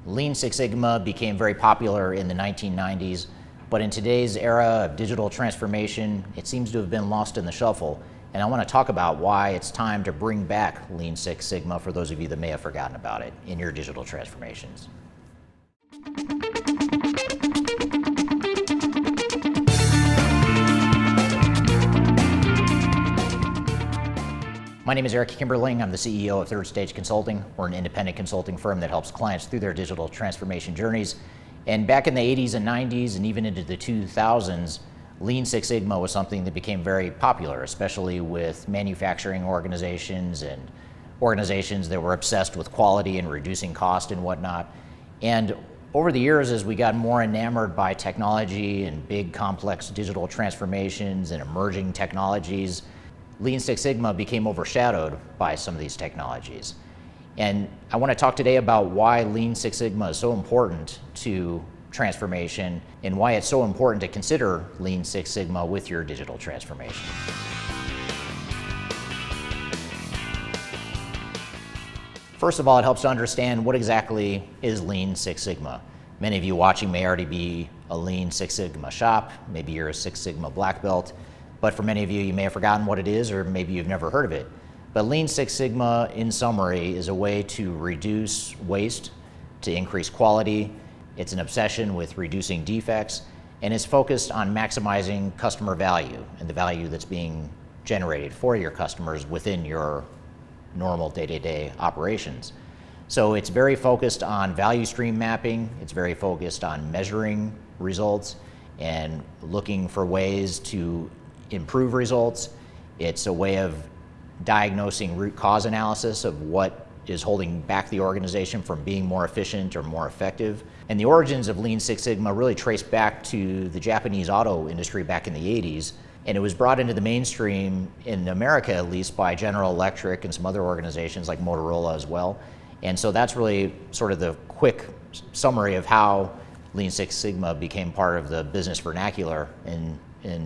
Lean Six Sigma became very popular in the 1990s, but in today's era of digital transformation, it seems to have been lost in the shuffle. And I want to talk about why it's time to bring back Lean Six Sigma for those of you that may have forgotten about it in your digital transformations. My name is Eric Kimberling. I'm the CEO of Third Stage Consulting. We're an independent consulting firm that helps clients through their digital transformation journeys. And back in the 80s and 90s and even into the 2000s, Lean Six Sigma was something that became very popular, especially with manufacturing organizations and organizations that were obsessed with quality and reducing cost and whatnot. And over the years, as we got more enamored by technology and big complex digital transformations and emerging technologies, Lean Six Sigma became overshadowed by some of these technologies. And I want to talk today about why Lean Six Sigma is so important to transformation and why it's so important to consider Lean Six Sigma with your digital transformation. First of all, it helps to understand what exactly is Lean Six Sigma. Many of you watching may already be a Lean Six Sigma shop, maybe you're a Six Sigma black belt. But for many of you, you may have forgotten what it is, or maybe you've never heard of it. But Lean Six Sigma, in summary, is a way to reduce waste, to increase quality. It's an obsession with reducing defects, and it's focused on maximizing customer value and the value that's being generated for your customers within your normal day-to-day operations. So it's very focused on value stream mapping. It's very focused on measuring results and looking for ways to improve results. It's a way of diagnosing root cause analysis of what is holding back the organization from being more efficient or more effective. And the origins of Lean Six Sigma really trace back to the Japanese auto industry back in the 80s. And it was brought into the mainstream, in America at least, by General Electric and some other organizations like Motorola as well. And so that's really sort of the quick summary of how Lean Six Sigma became part of the business vernacular in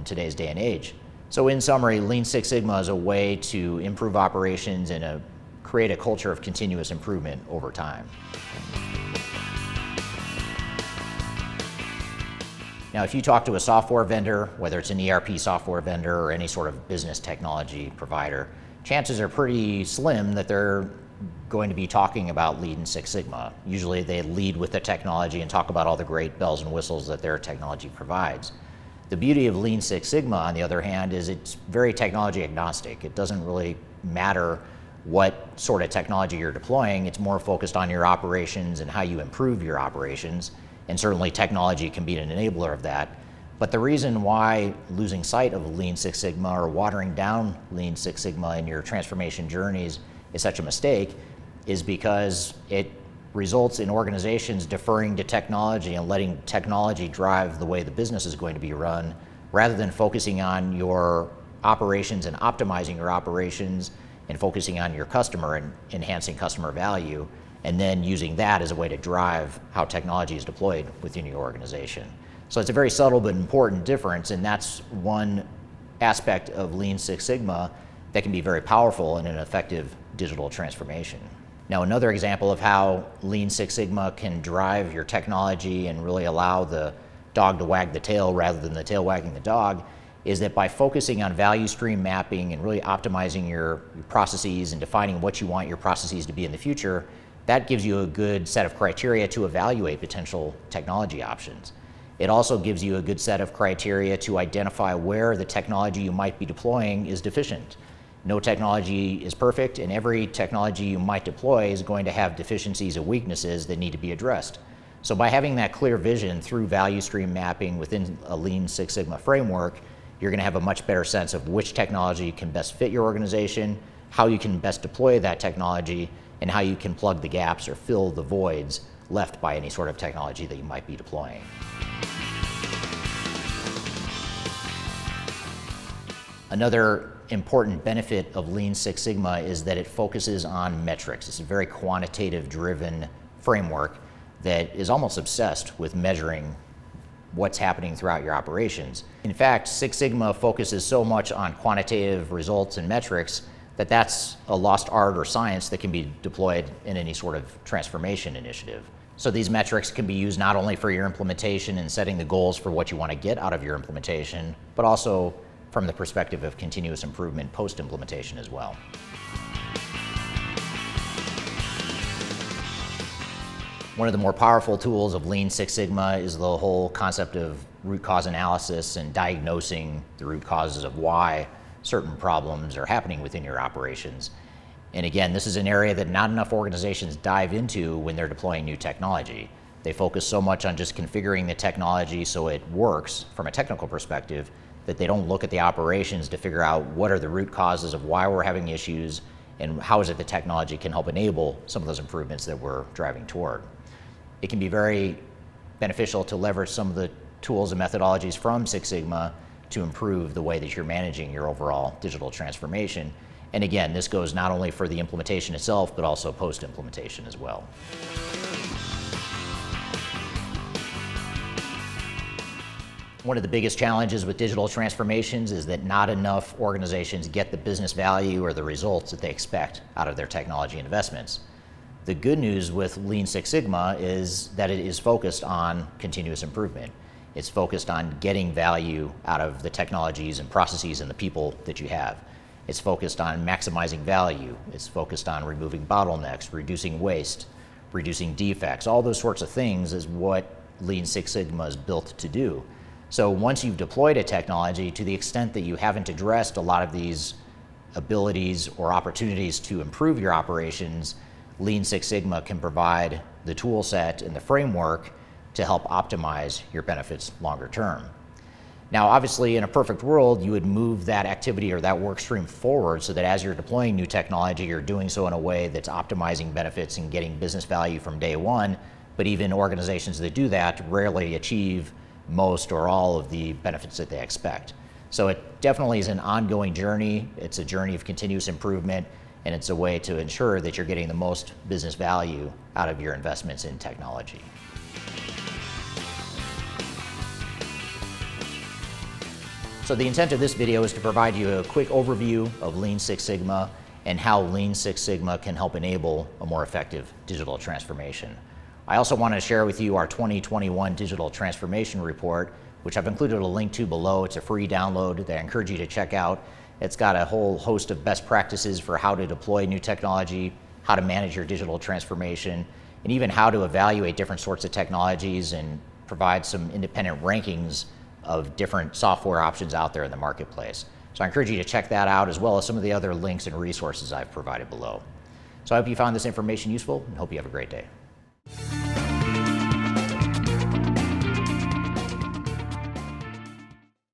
today's day and age. So in summary, Lean Six Sigma is a way to improve operations and create a culture of continuous improvement over time. Now, if you talk to a software vendor, whether it's an ERP software vendor or any sort of business technology provider, chances are pretty slim that they're going to be talking about Lean Six Sigma. Usually they lead with the technology and talk about all the great bells and whistles that their technology provides. The beauty of Lean Six Sigma, on the other hand, is it's very technology agnostic. It doesn't really matter what sort of technology you're deploying. It's more focused on your operations and how you improve your operations. And certainly technology can be an enabler of that. But the reason why losing sight of Lean Six Sigma or watering down Lean Six Sigma in your transformation journeys is such a mistake is because it results in organizations deferring to technology and letting technology drive the way the business is going to be run, rather than focusing on your operations and optimizing your operations and focusing on your customer and enhancing customer value, and then using that as a way to drive how technology is deployed within your organization. So it's a very subtle but important difference, and that's one aspect of Lean Six Sigma that can be very powerful in an effective digital transformation. Now, another example of how Lean Six Sigma can drive your technology and really allow the dog to wag the tail rather than the tail wagging the dog is that by focusing on value stream mapping and really optimizing your processes and defining what you want your processes to be in the future, that gives you a good set of criteria to evaluate potential technology options. It also gives you a good set of criteria to identify where the technology you might be deploying is deficient. No technology is perfect, and every technology you might deploy is going to have deficiencies and weaknesses that need to be addressed. So by having that clear vision through value stream mapping within a Lean Six Sigma framework, you're going to have a much better sense of which technology can best fit your organization, how you can best deploy that technology, and how you can plug the gaps or fill the voids left by any sort of technology that you might be deploying. Another important benefit of Lean Six Sigma is that it focuses on metrics. It's a very quantitative driven framework that is almost obsessed with measuring what's happening throughout your operations. In fact, Six Sigma focuses so much on quantitative results and metrics that that's a lost art or science that can be deployed in any sort of transformation initiative. So these metrics can be used not only for your implementation and setting the goals for what you want to get out of your implementation, but also from the perspective of continuous improvement post-implementation as well. One of the more powerful tools of Lean Six Sigma is the whole concept of root cause analysis and diagnosing the root causes of why certain problems are happening within your operations. And again, this is an area that not enough organizations dive into when they're deploying new technology. They focus so much on just configuring the technology so it works from a technical perspective that they don't look at the operations to figure out what are the root causes of why we're having issues and how is it the technology can help enable some of those improvements that we're driving toward. It can be very beneficial to leverage some of the tools and methodologies from Six Sigma to improve the way that you're managing your overall digital transformation. And again, this goes not only for the implementation itself, but also post-implementation as well. One of the biggest challenges with digital transformations is that not enough organizations get the business value or the results that they expect out of their technology investments. The good news with Lean Six Sigma is that it is focused on continuous improvement. It's focused on getting value out of the technologies and processes and the people that you have. It's focused on maximizing value. It's focused on removing bottlenecks, reducing waste, reducing defects. All those sorts of things is what Lean Six Sigma is built to do. So once you've deployed a technology, to the extent that you haven't addressed a lot of these abilities or opportunities to improve your operations, Lean Six Sigma can provide the tool set and the framework to help optimize your benefits longer term. Now, obviously, in a perfect world, you would move that activity or that work stream forward so that as you're deploying new technology, you're doing so in a way that's optimizing benefits and getting business value from day one. But even organizations that do that rarely achieve most or all of the benefits that they expect. So it definitely is an ongoing journey. It's a journey of continuous improvement, and it's a way to ensure that you're getting the most business value out of your investments in technology. So the intent of this video is to provide you a quick overview of Lean Six Sigma and how Lean Six Sigma can help enable a more effective digital transformation. I also want to share with you our 2021 Digital Transformation Report, which I've included a link to below. It's a free download that I encourage you to check out. It's got a whole host of best practices for how to deploy new technology, how to manage your digital transformation, and even how to evaluate different sorts of technologies and provide some independent rankings of different software options out there in the marketplace. So I encourage you to check that out, as well as some of the other links and resources I've provided below. So I hope you found this information useful and hope you have a great day.